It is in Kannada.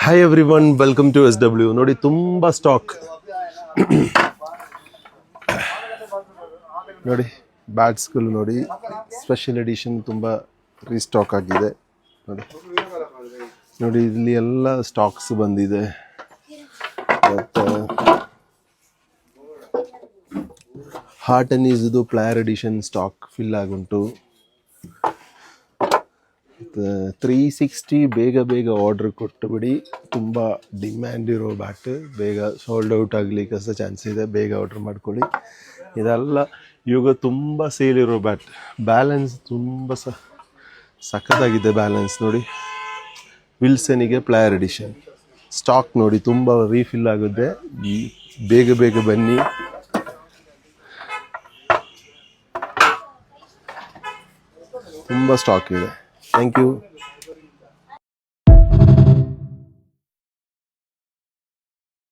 Hi everyone, welcome to SW. ನೋಡಿ, ತುಂಬ ಸ್ಟಾಕ್ ನೋಡಿ, ಬ್ಯಾಟ್ಸ್ಗಳು ನೋಡಿ, ಸ್ಪೆಷಲ್ ಎಡಿಷನ್ ತುಂಬ ರೀಸ್ಟಾಕ್ ಆಗಿದೆ. ನೋಡಿ ನೋಡಿ, ಇಲ್ಲಿ ಎಲ್ಲ ಸ್ಟಾಕ್ಸ್ ಬಂದಿದೆ. ಮತ್ತು ಹಾರ್ಟ್ ಆ್ಯಂಡ್ ಈಸ್ದು ಪ್ಲೇಯರ್ ಎಡಿಷನ್ ಸ್ಟಾಕ್ ಫಿಲ್ ಆಗುಂಟು. 360 ಬೇಗ ಆರ್ಡ್ರ್ ಕೊಟ್ಟುಬಿಡಿ. ತುಂಬ ಡಿಮ್ಯಾಂಡ್ ಇರೋ ಬ್ಯಾಟ್, ಬೇಗ ಸೋಲ್ಡ್ ಔಟ್ ಆಗಲಿಕ್ಕೆ ಸಹ ಚಾನ್ಸ್ ಇದೆ. ಬೇಗ ಆರ್ಡ್ರ್ ಮಾಡ್ಕೊಳ್ಳಿ. ಇದೆಲ್ಲ ಇವಾಗ ತುಂಬ ಸೇಲ್ ಇರೋ ಬ್ಯಾಟ್. ಬ್ಯಾಲೆನ್ಸ್ ತುಂಬ ಸಖತ್ತಾಗಿದೆ ಬ್ಯಾಲೆನ್ಸ್. ನೋಡಿ, ವಿಲ್ಸನಿಗೆ ಪ್ಲೇಯರ್ ಎಡಿಷನ್ ಸ್ಟಾಕ್ ನೋಡಿ, ತುಂಬ ರೀಫಿಲ್ ಆಗುತ್ತೆ. ಬೇಗ ಬನ್ನಿ. ತುಂಬ ಸ್ಟಾಕ್ ಇದೆ. Thank you.